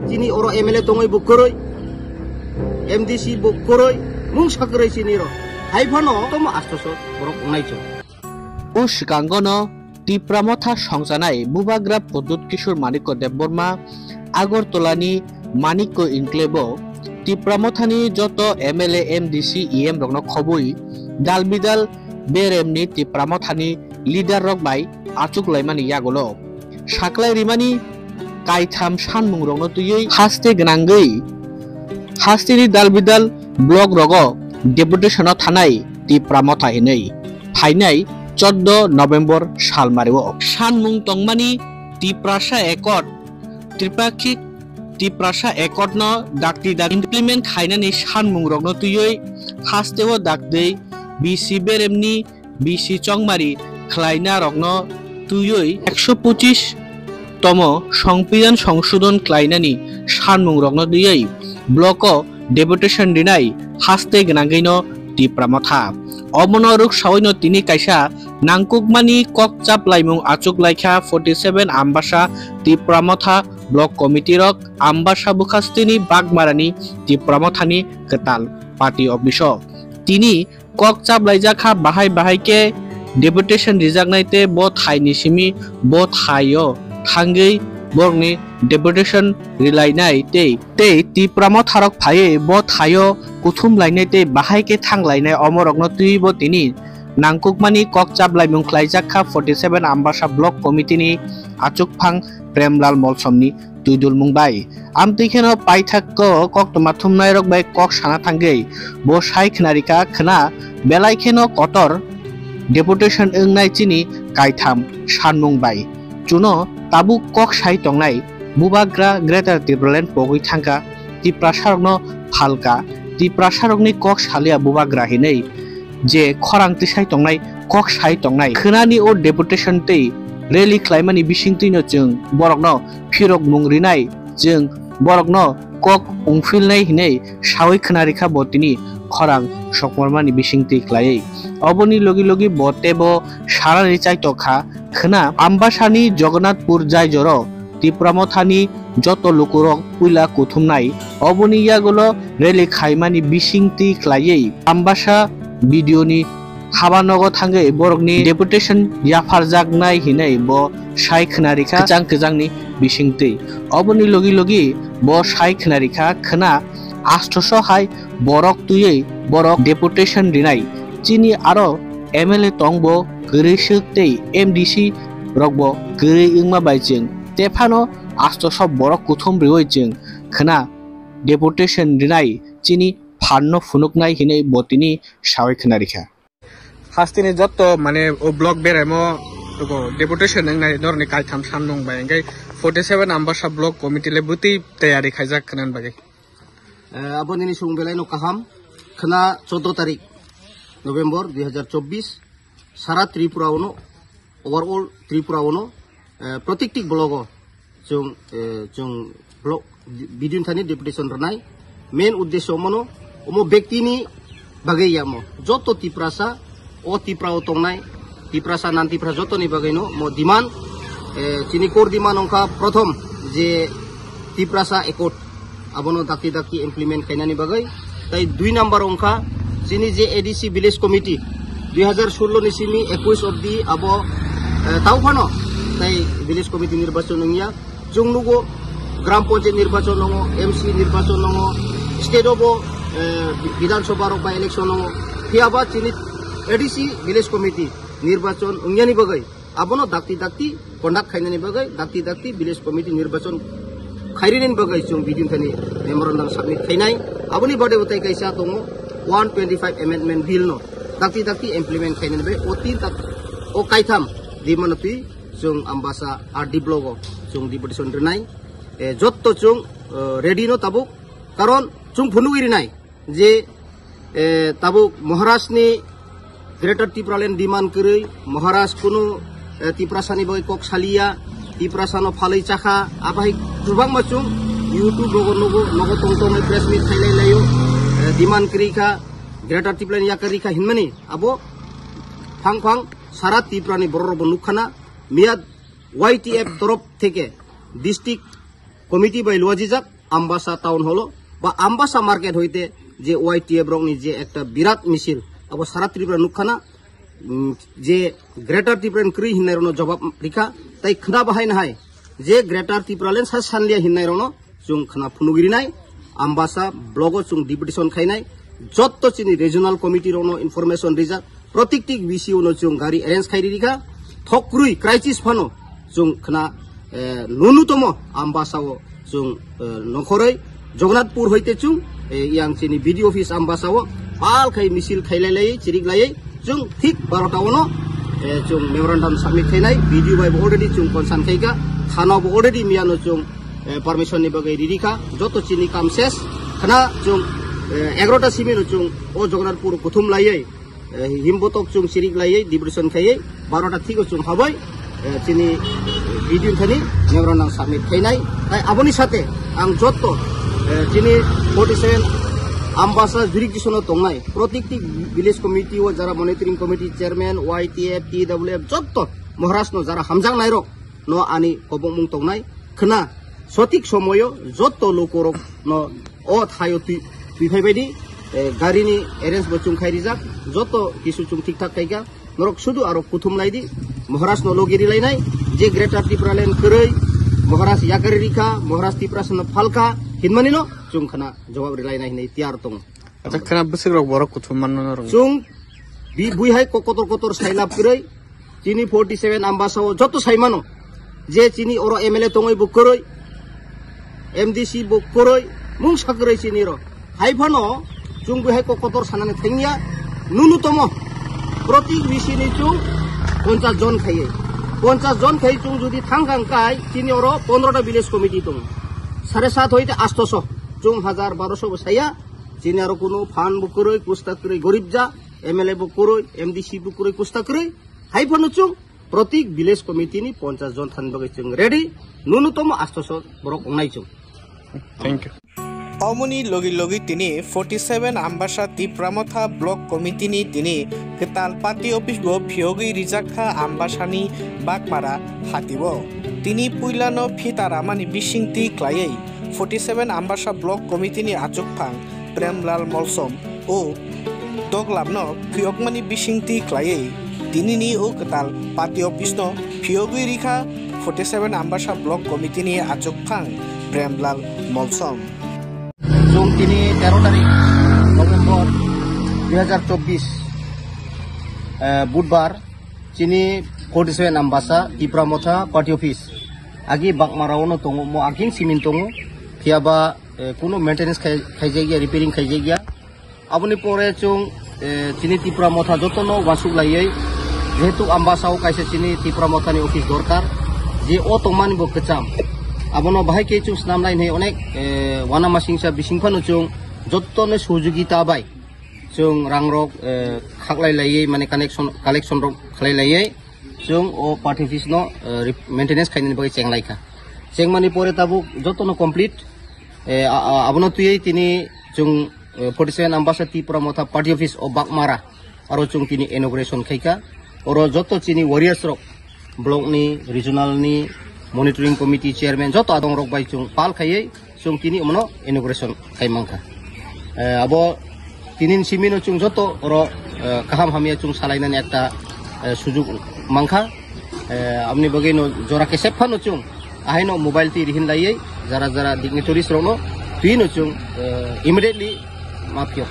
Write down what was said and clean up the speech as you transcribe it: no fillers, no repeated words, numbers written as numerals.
chini oro MLA tongoi bukoroi MDC bukoroi mung sakroi chini ro haifano tomo astoso borok unaicho ush gangono টিপ্রামথা সংজানাই বুবাগ্রা পদ্মত কিশোর মানিক্য দেববর্মা আগরতলানি মানিক্য ইনক্লেব টিপ্রামথানি যত MLA MDC EM রগ্ন খবই দালবিদাল বেরেমনি টিপ্রামথানি leader রগবাই আচুক লাইমানি ইয়াগলো সাকলাই রিমানি কাইথাম সানমুং রগ্ন তুই হাসতে গনাঙ্গই হাস্তিনি দালবিদাল block রগ deputation থানাই টিপ্রামথা হিनै ফাইনাই 14 November সাল Mario সানমুং তংমানি Tiprasa একট ত্রিপাক্ষিক টিপ্রাসা একট ন ডাকতি দা ইমপ্লিমেন্ট খাইনানি সানমুং রগ্ন তুই হাসতেও ডাকदै বিসি বেরেমনি বিসি চংমারি খ্লাইনা রগ্ন তুই 125 তম সংবিধান সংশোধন খ্লাইনানি সানমুং রগ্ন দুই ব্লক ডেপুটেশন দিনাই হাসতে গনাঙ্গৈন টিপ্রামথা অমনরুক সাওইনো তিনি কাইসা নাংকুকমানি ককচাপ লাইমুং আচুক লাইখা 47 আমবাসা টিপ্রামথা ব্লক কমিটি রক আমবাসা বুখাস্তিনি বাগমারানি টিপ্রামথানি কেতাল পার্টি অফিস তিনি ককচাপ লাইজাখা বাহাই বাহাইকে ডেপুটেশন রিজাগনাইতে ব থাইনি সিমি ব থাইও থাঙ্গৈ বরনি ডেপুটেশন রিলাইনাই তে টিপ্রামথারক ফায়ে ব থাইও কুথুম লাইনাইতে বাহাইকে থাংলাইনাই অমরগ্ন তুইব তিনি নাংকুকমানি ককচাপ লাইমুং খ্লাইজাখা 47 আমবাসা ব্লক কমিটিনি আচুকফাং প্রেমলাল মলসমনি তুইদুল মুংবাই আমতিখেনো পাইথাক্ক কক তমাথুমনাই রকবাই কক সানা থাঙ্গৈ ব সাই খনারিকা খনা বেলাইখেনো কটর ডেপুটেশন ওংনাই চিনি কাইথাম সানমুংবাই চুনো তাবু কক সাই টংনাই বুবাগ্রা গ্রেটার ত্রিপুরাল্যান্ড পগৈ থাঙ্কা টিপ্রাসারগ্ন ফালকা টিপ্রাসারগनि কক সালিয়া बुबाग्रा हिनै जे खरांति साइ तंनाय कक साइ तंनाय खोनानि ओ डेपुटेशन तै रेली ख्लाइमानि बिसिंतिनो जों बरकनो फिरक मुंग्रिनाय जों बरकनो कक उंफिलनाय हिनै सावै खोनारिखा बतिनि खरां सकमरमानि बिसिंति ख्लायै अबनि लगी लगी बतेबो सारानि चाइतखा खोना आम्बासानि जगन्नाथपुर जाय जर টিপ্রামথানি যত লোকরক পুইলা কুথুমনাই অবনিয়াগুলো রেলি খাইমানি বিসিংতি খ্লাयै আমবাসা ভিডিওনি হাবানগ থাঙ্গै বরকনি ডেপুটেশন याफारजागनाय हिनै ब साइ खनारिखा जांनि बिसिंति अबनि लगी लगी ब साइ खनारिखा खोना आष्टस हाय बरक तुयै बरक डेपुटेशन दिनाय चिनि आरो MLA तंगबो गैरैसोक्तै MDC रकबो गैरै इंमा बायजों तेफानो आस्तो सब बरक कुथुम रिवैजों खोना डेपुटेशन दिनाय चिनि फाननो फुनुकनाय हिनै बतिनि सावै खोनारिखा हास्तिनि जत्त माने ओ ब्लक बेरायमो तो deputation नंनाय नरनि काइथाम सानमुं bye ओंगाय 47 Ambassa block committee ले बुति तयारि खायजाक खोनान बागै abonini sungbelai no kaham khna 14 tarik November 2024 সারা Tripura ono overall Tripura ono प्रत्येक ब्लॉग जों ब्लॉग बिदिन थानी डेपुटेशन रनाय मेन उद्देश्य मनो ओमो व्यक्तिनि बागै यामो जतो तिप्रासा ओ तिप्राओ तंनाय तिप्रासा नान तिप्रा जतोनि बागैनो मो डिमांड चिनि कोर डिमांड अंका प्रथम जे तिप्रासा एकट आबनो दाक्ति दाक्ति इमप्लिमेंट खायनानि बागै ताई 2 नम्बर अंका चिनि जे ADC विलेज कमिटी 2016 नि सिमी 21 अब्दि आबो ताउफानो ताई विलेज कमिटी निर्वाचन नंगिया जोंनुगो ग्राम पंचायत निर्वाचन नंगो MC निर्वाचन नंगो स्टेट अफ विधानसभा रक इलेक्शन नंगो फियाबा चिनि ADC विलेज कमिटी निर्वाचन उंगियानि बगै आबनो दाक्ति दाक्ति कन्डाक्ट खायनानि बगै दाक्ति दाक्ति विलेज कमिटी निर्वाचन खायरिनि बगै जों बिदिन थानि मेमोरेंडम सबमिट खायनाय आबनि बादै उताय कायसा दङ 125 अमेंडमेंट बिल नो दाक्ति दाक्ति इमप्लिमेंट खायनानि बे अति ओ कायथाम दिमानति जों आम्बासा आरडी ब्लॉग जों डेपुटेशन रनाय जत्तो जों रेडी नो ताबुक कारण जों फुनुगिरिनाय जे ताबुक महाराष्ट्रनि ग्रेटर टिप्रालैंड डिमांड करै महाराष्ट्र कुनु टिप्रासानि बय कक सालिया टिप्रासानो फालै चाखा आबाय गोबां माचुं यूट्यूब नगो तंतंग प्रेस मीट खायलाय लायो डिमांड करिखा ग्रेटर टिप्रालैंड याकरिखा हिनमानि आबो फां फां सारा टिप्रानि बररबो नुखाना मियाद YTF तरफ থেকে डिस्ट्रिक्ट कमिटी बाय लुआजिजाक আমবাসা টাউন হলো বা আমবাসা মার্কেট হইতে যে ওয়াইটিএফ রংনি যে একটা বিরাট মিছিল আবো সারা ত্রিপুরা নুখানা যে গ্রেটার ত্রিপুরান ক্রি হিন্নাই রনো জবাব রিখা তাই খনা বাহাই নাহাই যে গ্রেটার ত্রিপুরালেন सा सानलिया हिन्नाय रनो जों खना फुनुगिरिनाय आम्बासा ब्लगो जों डिपुटेशन खाइनाय जत्त चिनि रिजनल कमिटी रनो इनफरमेशन रिजा प्रत्येक विषय नो जों गाड़ी अरेंज खाइरि रिखा थक्रुई क्राइसिस फानो जों खना न्यूनतम आम्बासाओ जों नखरै जगन्नाथपुर होइते जों यां चिनि बिडि अफिस आम्बासाओ पाल खाइ मिसिल खाइलाय चिरिगलायै जों ठीक 12टावनो जों मेमोरेंडम सबमिट खाइनाय भिडिअ बाय अलरेडी जों कनसान खाइगा थानाव अलरेडी मियानो जों परमिशन नि बगै रिरिखा जतो चिनि काम शेष खना जों 11टा सिमिनो जों ओ जगन्नाथपुर कुथुम लायै हिमबतक जों चिरिगलायै डिब्रेशन खायै 12टा थिगो जों हाबाय चिनि भिडिअ खानि मेमोरेंडम सबमिट खाइनाय ताइ आबोनि साथे आं जतो चिनि 47 आम्बासा जुरिडिक्शन दंनाय प्रत्येक विलेज कमिटी और जरा monitoring committee chairman YTF TWF जत्त महाराष्ट्र जरा हामजां नायरक न आनी कबंमुं दंनाय खना सठिक समय जत्त लोकरक न ओ थायो तुइफाय बायदि गारिनि एरेंज बचुं खाइरिजाक जत्त किसु चुं ठीक ठाक खाइगा नरक सुदु आरो कुथुम लायदि महाराष्ट्र लोगिरि लायनाय जे ग्रेटर त्रिपुरालेन खरै महाराष्ट्र यागारि रिखा महाराष्ट्र त्रिपुरासन फालका हिनमानिनो जों खना जवाब रिलायनाय नै तियार दं अच्छा खना बोसोराव बरक कुथुम माननो रं जों बि बुइहाय कतर साइलाब करै चिनि 47 आम्बासाव जत साइमानो जे चिनि ओरो एमएलए तंगै बुकरै एमडीसी बुकरै मुं साकरै चिनि र हाइफानो जों बुइहाय कतर सानानै थांनिया न्यूनतम प्रति विसिनि जों 50 जन खायै 50 जन खायै जों जुदि थांगांकाय चिनि ओरो 15टा विलेज कमिटी दं 7.5 होइते 800 जों 1000-1200 बसाया जिनि आरो कोनो फान बुकरै कुस्ता करै गरीब जा एमएलए बुकरै एमडीसी बुकरै कुस्ता करै हाइफानो जों प्रति विलेज कमिटी नि 50 जन थानबगै जों रेडी न्यूनतम 800 बरक अंनाय जों थैंक यू अमुनि लगी लगी तिनी 47 आम्बासा तिप्रामथा ब्लक कमिटी नि तिनी केताल पार्टी ऑफिस गो फियोगी रिजाखा आम्बासानी बागमारा हातिबो तिनी पुइलानो फितारामानि बिसिंति क्लायै 47 आम्बासा ब्लक कमिटी नि आचुकफां प्रेमलाल मलसम ओ दगलाबनो फियोगमानि बिसिंति क्लायै तिनिनि ओ केताल पार्टी ऑफिस नो फियोगी रिखा 47 आम्बासा ब्लक कमिटी नि आचुकफां प्रेमलाल मलसम जों दिनै 13 तारिख नभेम्बर 2024 बुधबार चिनि 47 आम्बासा तिप्रामथा पार्टी ऑफिस आगि बागमारावनो दङ मो आगिन सिमिन दङ फियाबा कोनो मेंटेनेंस खाइजायगिया रिपेयरिंग खाइजायगिया आबनि परे जों चिनि तिप्रामथा जतनो वासुक लायै जेहेतु आम्बासाव काइसे चिनि तिप्रामथानि ऑफिस दरकार जे ओ तंमानि बो कचाम abono bahai ke chung snam line he onek wana masing sa bising phano chung jottone sujogita bai chung rangrok khaklai laiye mane collection rok khalai laiye chung o party office no maintenance khaini bai chenglai kha chengmani pore tabu jottono complete abono tuyei tini chung 47 आम्बासा तिप्रामथा party office o bakmara aro chung tini inauguration khaika oro jotto chini warriors rok block ni regional ni monitoring committee chairman जो आदम रक by चुं पाल खायै चुं तिनि उमनो inauguration खाइमांखा आबो तिनिन सिमिनो चुं जतो रो काहाम हामिया चुं सालायनानै एकटा सुजुग मांखा आमनि बगैनो जरा केसेप फानो चुं आहायनो मोबाइल ति रिहिन लायै जरा जरा डिग्निटरीज रनो तिनो चुं इमिडिएटली माफियो